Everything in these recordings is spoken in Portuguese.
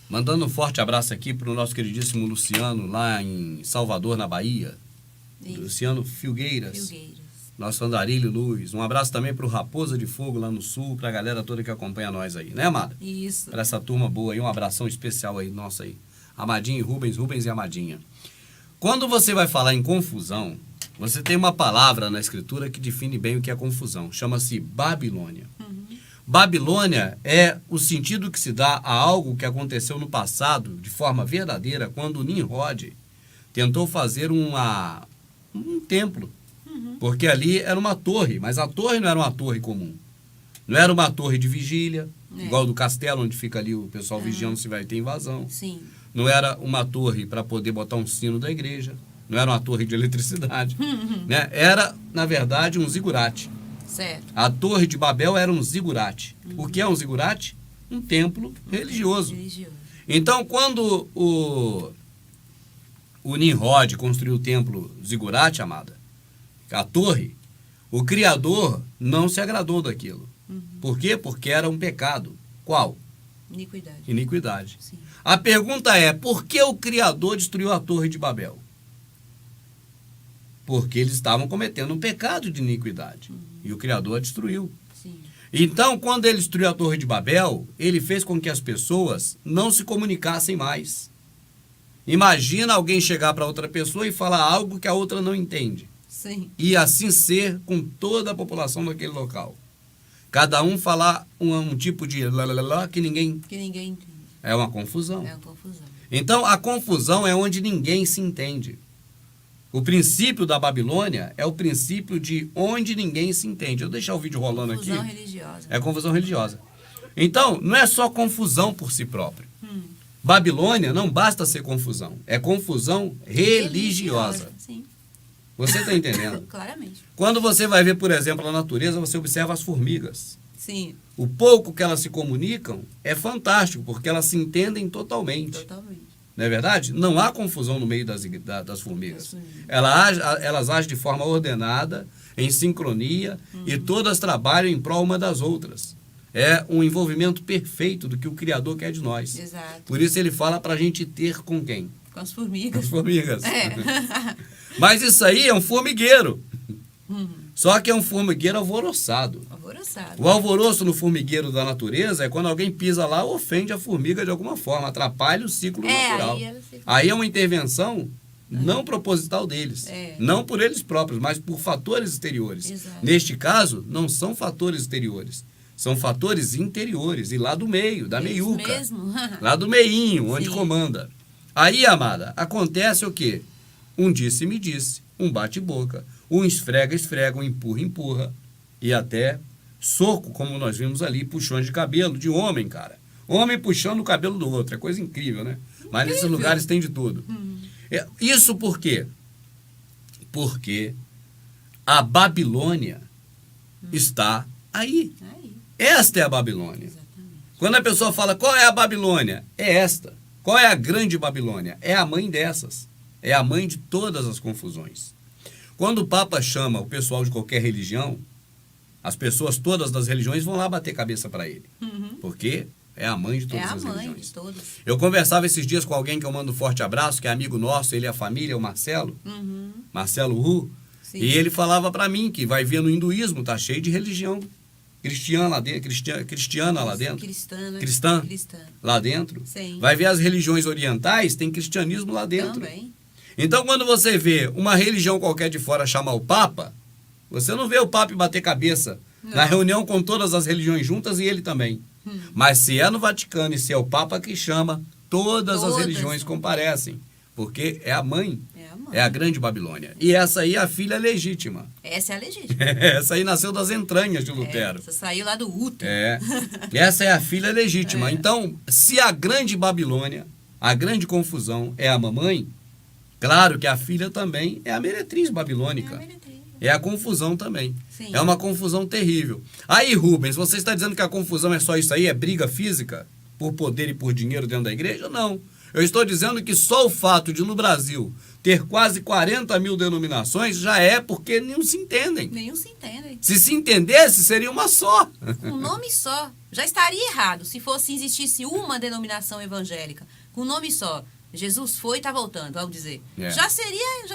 Mandando um forte abraço aqui para o nosso queridíssimo Luciano, lá em Salvador, na Bahia. Isso. Luciano Filgueiras. Filgueiras. Nosso Andarilho Luz. Um abraço também para o Raposa de Fogo, lá no sul, para a galera toda que acompanha nós aí, né, amada? Isso. Para essa turma boa aí, um abração especial aí, nossa aí. Amadinha e Rubens, Rubens e Amadinha. Quando você vai falar em confusão, você tem uma palavra na escritura que define bem o que é confusão. Chama-se Babilônia. Babilônia é o sentido que se dá a algo que aconteceu no passado, de forma verdadeira, quando Nimrod tentou fazer um templo. Porque ali era uma torre, mas a torre não era uma torre comum. Não era uma torre de vigília, igual do castelo, onde fica ali o pessoal vigiando se vai ter invasão. Sim. Não era uma torre para poder botar um sino da igreja. Não era uma torre de eletricidade. Né? Era, na verdade, um zigurate. Certo. A Torre de Babel era um zigurate. O que é um zigurate? Um templo religioso. Então, quando o Nimrod construiu o templo zigurate, amada, a torre, o Criador não se agradou daquilo. Por quê? Porque era um pecado. Qual? Iniquidade. Iniquidade. Sim. A pergunta é, por que o Criador destruiu a Torre de Babel? Porque eles estavam cometendo um pecado de iniquidade. E o Criador a destruiu. Sim. Então, quando ele destruiu a Torre de Babel, ele fez com que as pessoas não se comunicassem mais. Imagina alguém chegar para outra pessoa e falar algo que a outra não entende. Sim. E assim ser com toda a população daquele local. Cada um falar um tipo de lalala que ninguém... Que ninguém entende. É uma confusão. É uma confusão. Então, a confusão é onde ninguém se entende. O princípio da Babilônia é o princípio de onde ninguém se entende. Eu vou deixar o vídeo rolando aqui. Confusão religiosa. É confusão religiosa. Então, não é só confusão por si próprio. Babilônia não basta ser confusão. É confusão religiosa. Sim. Você está entendendo? Claramente. Quando você vai ver, por exemplo, a natureza, você observa as formigas. Sim. O pouco que elas se comunicam é fantástico, porque elas se entendem totalmente. Totalmente. Não é verdade? Não há confusão no meio das formigas. Isso. Elas agem de forma ordenada, em sincronia, e todas trabalham em prol uma das outras. É um envolvimento perfeito do que o Criador quer de nós. Exato. Por isso ele fala para a gente ter com quem? Com as Com formigas. as formigas. É. Mas isso aí é um formigueiro. Só que é um formigueiro alvoroçado. Alvoroçado. O alvoroço no formigueiro da natureza é quando alguém pisa lá ou ofende a formiga de alguma forma, atrapalha o ciclo natural. Aí é uma intervenção não proposital deles. Não por eles próprios, mas por fatores exteriores. Exato. Neste caso, não são fatores exteriores. São fatores interiores. E lá do meio, da meiuca. Mesmo. Lá do meinho, onde Sim. comanda. Aí, amada, acontece o quê? Um disse-me disse, um bate-boca, um esfrega-esfrega, um empurra-empurra, e até soco, como nós vimos ali, puxões de cabelo de homem, cara. Homem puxando o cabelo do outro, é coisa incrível, né? Mas nesses lugares tem de tudo. Isso por quê? Porque a Babilônia está aí. Aí. Esta é a Babilônia. Exatamente. Quando a pessoa fala, qual é a Babilônia? É esta. Qual é a grande Babilônia? É a mãe dessas. É a mãe de todas as confusões. Quando o Papa chama o pessoal de qualquer religião, as pessoas todas das religiões vão lá bater cabeça para ele. Porque é a mãe de todas as religiões. É a mãe de todas. Eu conversava esses dias com alguém que eu mando um forte abraço, que é amigo nosso, ele é a família, o Marcelo. Marcelo Hu. Sim. E ele falava para mim que vai ver no hinduísmo, tá cheio de religião cristiana lá dentro, cristiana lá dentro. Cristã. Lá dentro. Sim. Vai ver as religiões orientais, tem cristianismo lá dentro. Também. Então, quando você vê uma religião qualquer de fora chamar o Papa, você não vê o Papa bater cabeça na reunião com todas as religiões juntas e ele também. Mas se é no Vaticano e se é o Papa que chama, todas as religiões comparecem. Porque é a mãe, É a mãe. é a grande Babilônia. E essa aí é a filha legítima. Essa é a legítima. Essa aí nasceu das entranhas de Lutero. Essa saiu lá do útero. Essa é a filha legítima. Então, se a grande Babilônia, a grande confusão é a mamãe, claro que a filha também é a meretriz babilônica. É a confusão também. Sim. É uma confusão terrível. Aí, Rubens, você está dizendo que a confusão é só isso aí? É briga física? Por poder e por dinheiro dentro da igreja? Não. Eu estou dizendo que só o fato de, no Brasil, ter quase 40 mil denominações já é porque não se entendem. Nenhum se entende. Se entendesse, seria uma só. Um nome só. Já estaria errado se existisse uma denominação evangélica. Com um nome só. Jesus foi e está voltando, vamos dizer. Já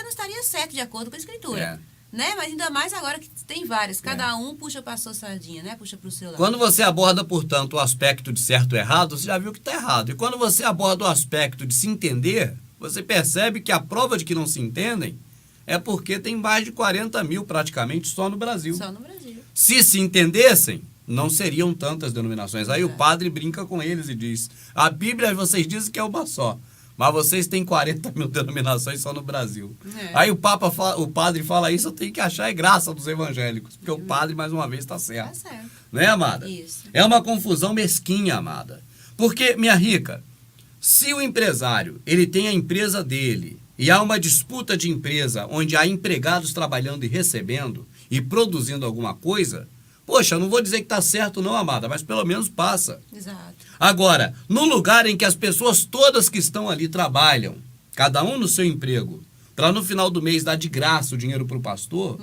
não estaria certo de acordo com a Escritura. Né? Mas ainda mais agora que tem várias. Cada um puxa para a sua sardinha, né? Puxa para o seu lado. Quando você aborda, portanto, o aspecto de certo e errado, você já viu que está errado. E quando você aborda o aspecto de se entender, você percebe que a prova de que não se entendem é porque tem mais de 40 mil praticamente só no Brasil. Só no Brasil. Se entendessem, não seriam tantas denominações. Aí o padre brinca com eles e diz, a Bíblia vocês dizem que é uma só, mas vocês têm 40 mil denominações só no Brasil. Aí o padre fala isso, eu tenho que achar graça dos evangélicos, porque o padre, mais uma vez, está certo. Está certo. Né, amada? Isso. É uma confusão mesquinha, amada. Porque, minha rica, se o empresário ele tem a empresa dele e há uma disputa de empresa onde há empregados trabalhando e recebendo e produzindo alguma coisa, poxa, eu não vou dizer que está certo não, amada, mas pelo menos passa. Exato. Agora, no lugar em que as pessoas todas que estão ali trabalham, cada um no seu emprego, para no final do mês dar de graça o dinheiro para o pastor,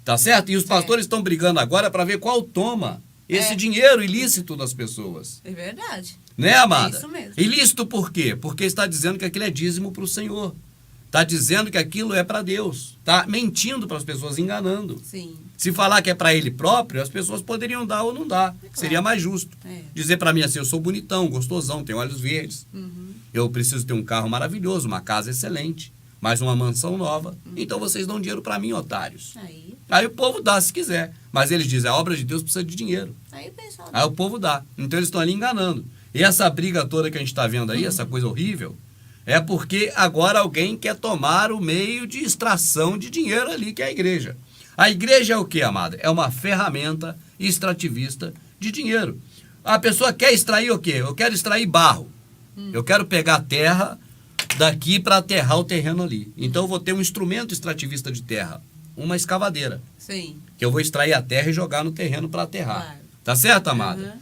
tá certo? E os pastores estão brigando agora para ver qual toma esse dinheiro ilícito das pessoas. É verdade. Né, amada? É isso mesmo. Ilícito por quê? Porque está dizendo que aquilo é dízimo para o Senhor. Está dizendo que aquilo é para Deus. Está mentindo para as pessoas, enganando. Sim. Se falar que é para ele próprio, as pessoas poderiam dar ou não dar. Claro. Seria mais justo. Dizer para mim assim, eu sou bonitão, gostosão, tenho olhos verdes. Eu preciso ter um carro maravilhoso, uma casa excelente, mais uma mansão nova. Então vocês dão dinheiro para mim, otários. Aí o povo dá se quiser. Mas eles dizem, a obra de Deus precisa de dinheiro. Aí o povo dá. Então eles estão ali enganando. E essa briga toda que a gente está vendo aí, essa coisa horrível, é porque agora alguém quer tomar o meio de extração de dinheiro ali, que é a igreja. A igreja é o quê, amada? É uma ferramenta extrativista de dinheiro. A pessoa quer extrair o quê? Eu quero extrair barro. Eu quero pegar terra daqui para aterrar o terreno ali. Então eu vou ter um instrumento extrativista de terra, uma escavadeira. Sim. Que eu vou extrair a terra e jogar no terreno para aterrar. Claro. Tá certo, amada?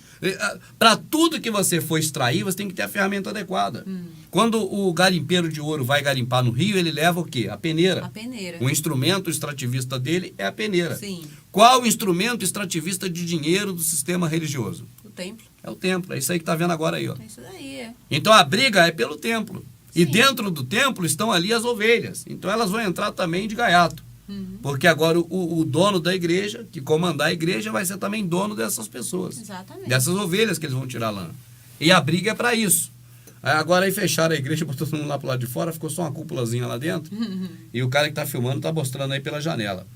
Para tudo que você for extrair, você tem que ter a ferramenta adequada. Quando o garimpeiro de ouro vai garimpar no rio, ele leva o quê? A peneira. A peneira. O instrumento extrativista dele é a peneira. Sim. Qual o instrumento extrativista de dinheiro do sistema religioso? O templo. É o templo. É isso aí que tá vendo agora aí, ó. É isso daí, Então a briga é pelo templo. E Sim. dentro do templo estão ali as ovelhas. Então elas vão entrar também de gaiato. Porque agora o dono da igreja, que comandar a igreja, vai ser também dono dessas pessoas. Exatamente. Dessas ovelhas que eles vão tirar lã. E a briga é para isso. Agora aí fecharam a igreja, botou todo mundo lá pro lado de fora, ficou só uma cúpulazinha lá dentro. E o cara que tá filmando tá mostrando aí pela janela.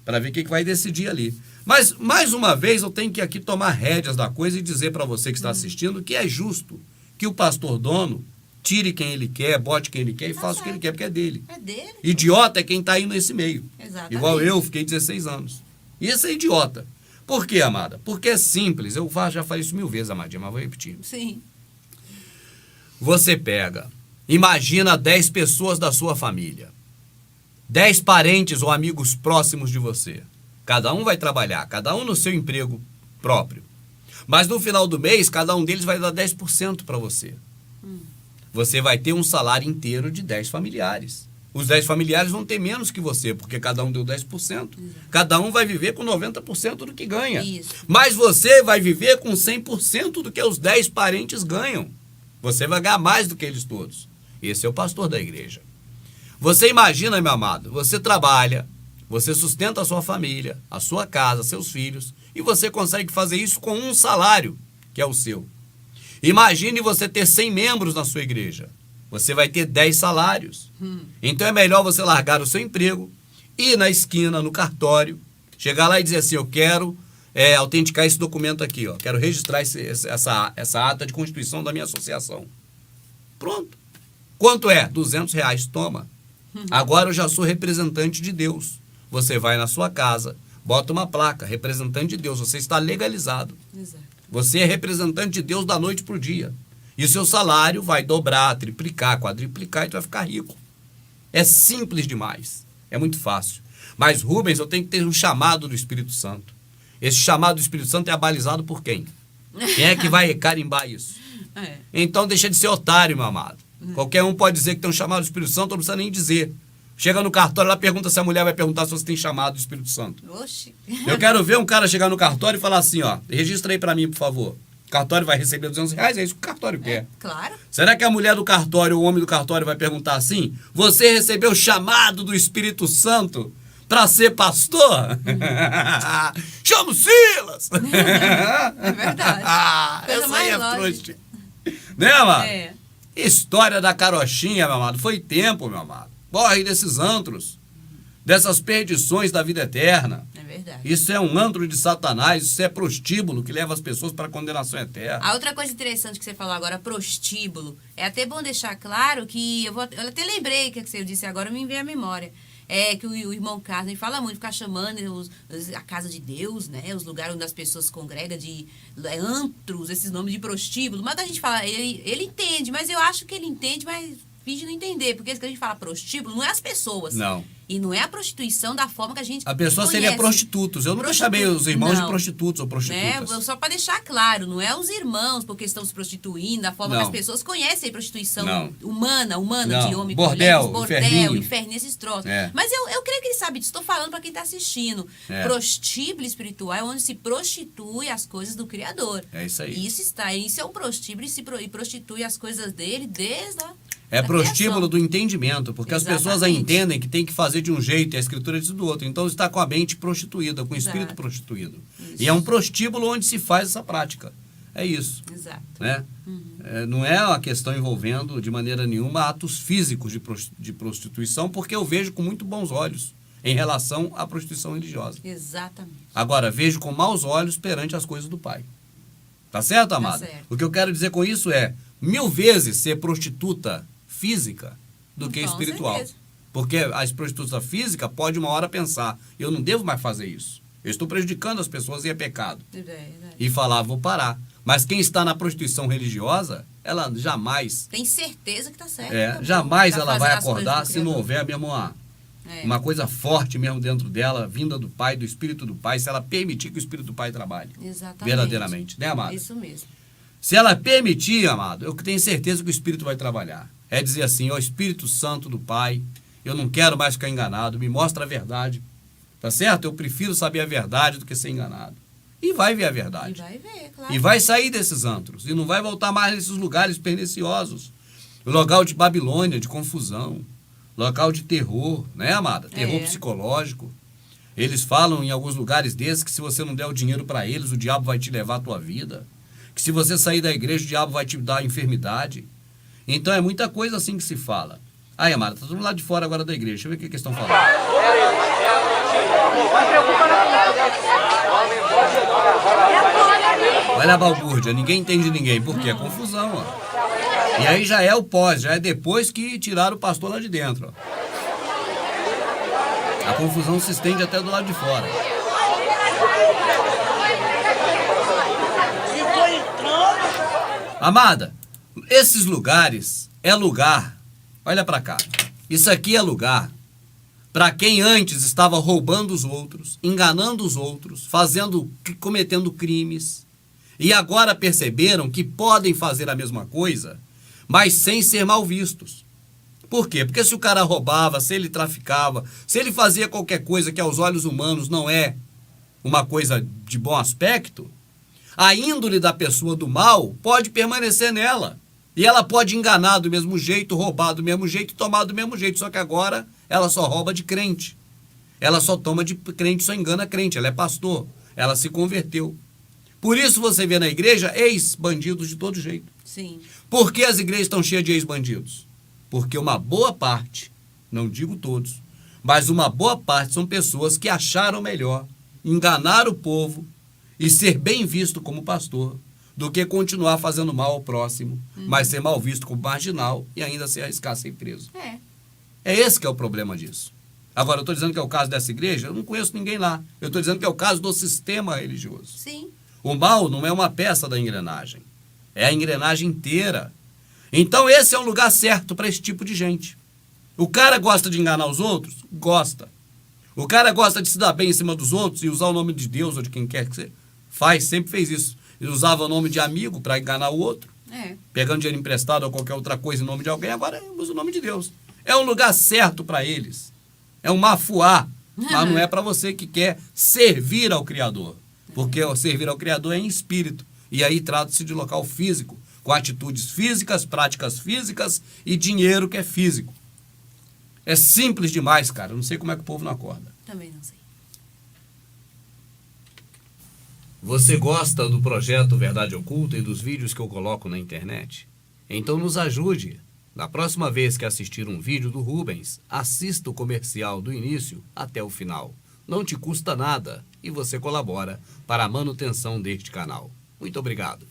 Para ver o que vai decidir ali. Mas, mais uma vez, eu tenho que aqui tomar rédeas da coisa e dizer para você que está assistindo que é justo que o pastor dono tire quem ele quer, bote quem ele quer e faça o que ele quer, porque é dele. É dele. Idiota é quem está aí nesse meio. Exatamente. Igual eu, fiquei 16 anos. E esse é idiota. Por quê, amada? Porque é simples. Eu já falei isso 1000 vezes, amadinha, mas vou repetir. Sim. Você pega, imagina 10 pessoas da sua família. 10 parentes ou amigos próximos de você. Cada um vai trabalhar, cada um no seu emprego próprio. Mas no final do mês, cada um deles vai dar 10% para você. Você vai ter um salário inteiro de 10 familiares. Os 10 familiares vão ter menos que você, porque cada um deu 10%. Cada um vai viver com 90% do que ganha. Isso. Mas você vai viver com 100% do que os 10 parentes ganham. Você vai ganhar mais do que eles todos. Esse é o pastor da igreja. Você imagina, meu amado, você trabalha, você sustenta a sua família, a sua casa, seus filhos, e você consegue fazer isso com um salário, que é o seu. Imagine você ter 100 membros na sua igreja. Você vai ter 10 salários. Então é melhor você largar o seu emprego, ir na esquina, no cartório, chegar lá e dizer assim, eu quero autenticar esse documento aqui, ó. Quero registrar essa ata de constituição da minha associação. Pronto. Quanto é? R$200, toma. Agora eu já sou representante de Deus. Você vai na sua casa, bota uma placa, representante de Deus, você está legalizado. Exato. Você é representante de Deus da noite para o dia. E o seu salário vai dobrar, triplicar, quadriplicar e tu vai ficar rico. É simples demais. É muito fácil. Mas, Rubens, eu tenho que ter um chamado do Espírito Santo. Esse chamado do Espírito Santo é abalizado por quem? Quem é que vai carimbar isso? Então deixa de ser otário, meu amado. Qualquer um pode dizer que tem um chamado do Espírito Santo, não precisa nem dizer. Chega no cartório, ela pergunta se a mulher vai perguntar se você tem chamado do Espírito Santo. Oxi. Eu quero ver um cara chegar no cartório e falar assim, ó, registra aí pra mim, por favor. O cartório vai receber R$200, é isso que o cartório quer. Claro. Será que a mulher do cartório, o homem do cartório vai perguntar assim, você recebeu o chamado do Espírito Santo pra ser pastor? Chama o Silas! É verdade. Essa aí é trouxa. Né, amado? É. História da carochinha, meu amado. Foi tempo, meu amado. Corre desses antros, dessas perdições da vida eterna. É verdade. Isso é um antro de Satanás, isso é prostíbulo que leva as pessoas para a condenação eterna. A outra coisa interessante que você falou agora, prostíbulo, é até bom deixar claro que eu até lembrei que você disse agora, me veio à memória. É que o irmão Carlos fala muito, ficar chamando a casa de Deus, né? Os lugares onde as pessoas se congregam, de antros, esses nomes de prostíbulo. Mas a gente fala, ele entende, mas eu acho que ele entende, mas finge não entender. Porque quando a gente fala prostíbulo, não é as pessoas. Não. E não é a prostituição da forma que a gente A pessoa conhece. seria prostitutos. Eu nunca chamei os irmãos de prostitutos ou prostitutas. Né? Só para deixar claro, não é os irmãos porque estão se prostituindo, da forma que as pessoas conhecem a prostituição humana de homem, bordel, bordel, inferno, esses troços. É. Mas eu creio que ele sabe disso. Estou falando para quem está assistindo. É. Prostíbulo espiritual é onde se prostitui as coisas do Criador. É isso aí. Isso é um prostíbulo e prostitui as coisas dele desde lá. É prostíbulo do entendimento, porque as pessoas entendem que tem que fazer de um jeito e a Escritura diz do outro. Então está com a mente prostituída, com o espírito prostituído. Isso. E é um prostíbulo onde se faz essa prática. É isso. Exato. Né? Não é uma questão envolvendo de maneira nenhuma atos físicos de prostituição, porque eu vejo com muito bons olhos em relação à prostituição religiosa. Exatamente. Agora, vejo com maus olhos perante as coisas do Pai. Tá certo, amado? Tá certo. O que eu quero dizer com isso é 1000 vezes ser prostituta física do que espiritual. Certeza. Porque a prostituta física pode uma hora pensar, eu não devo mais fazer isso. Eu estou prejudicando as pessoas e é pecado. E falar, vou parar. Mas quem está na prostituição religiosa, ela jamais... Tem certeza que está certo. Jamais ela vai acordar se não houver mesmo uma coisa forte mesmo dentro dela, vinda do Pai, do Espírito do Pai, se ela permitir que o Espírito do Pai trabalhe. Exatamente. Verdadeiramente. Né, amado? Isso mesmo. Se ela permitir, amado, eu tenho certeza que o Espírito vai trabalhar. É dizer assim, ó Espírito Santo do Pai, eu não quero mais ficar enganado, me mostra a verdade. Tá certo? Eu prefiro saber a verdade do que ser enganado. E vai ver a verdade. E vai ver, claro. E vai sair desses antros. E não vai voltar mais nesses lugares perniciosos. Local de Babilônia, de confusão. Local de terror, né, amada? Terror psicológico. Eles falam em alguns lugares desses que se você não der o dinheiro para eles, o diabo vai te levar a tua vida. Que se você sair da igreja, o diabo vai te dar enfermidade. Então é muita coisa assim que se fala. Aí, amada, tá todo mundo lá de fora agora da igreja. Deixa eu ver o que eles estão falando. Olha a balbúrdia, ninguém entende ninguém. Por quê? É confusão, ó. E aí já é o pós, já é depois que tiraram o pastor lá de dentro, ó. A confusão se estende até do lado de fora. Amada, esses lugares é lugar, olha pra cá, isso aqui é lugar para quem antes estava roubando os outros, enganando os outros, cometendo crimes, e agora perceberam que podem fazer a mesma coisa, mas sem ser mal vistos. Por quê? Porque se o cara roubava, se ele traficava, se ele fazia qualquer coisa que aos olhos humanos não é uma coisa de bom aspecto, a índole da pessoa do mal pode permanecer nela. E ela pode enganar do mesmo jeito, roubar do mesmo jeito e tomar do mesmo jeito. Só que agora ela só rouba de crente. Ela só toma de crente, só engana crente. Ela é pastor. Ela se converteu. Por isso você vê na igreja ex-bandidos de todo jeito. Sim. Por que as igrejas estão cheias de ex-bandidos? Porque uma boa parte, não digo todos, mas uma boa parte são pessoas que acharam melhor enganar o povo e ser bem visto como pastor, do que continuar fazendo mal ao próximo, mas ser mal visto como marginal e ainda se arriscar a ser preso. É esse que é o problema disso. Agora, eu estou dizendo que é o caso dessa igreja, eu não conheço ninguém lá. Eu estou dizendo que é o caso do sistema religioso. Sim. O mal não é uma peça da engrenagem, é a engrenagem inteira. Então esse é um lugar certo para esse tipo de gente. O cara gosta de enganar os outros? Gosta. O cara gosta de se dar bem em cima dos outros e usar o nome de Deus ou de quem quer que seja? Sempre fez isso. Ele usava o nome de amigo para enganar o outro. Pegando dinheiro emprestado ou qualquer outra coisa em nome de alguém, agora usa o nome de Deus. É um lugar certo para eles. É um mafuá, mas não é para você que quer servir ao Criador. Porque o servir ao Criador é em espírito. E aí trata-se de local físico, com atitudes físicas, práticas físicas e dinheiro que é físico. É simples demais, cara. Não sei como é que o povo não acorda. Também não sei. Você gosta do projeto Verdade Oculta e dos vídeos que eu coloco na internet? Então nos ajude. Na próxima vez que assistir um vídeo do Rubens, assista o comercial do início até o final. Não te custa nada e você colabora para a manutenção deste canal. Muito obrigado.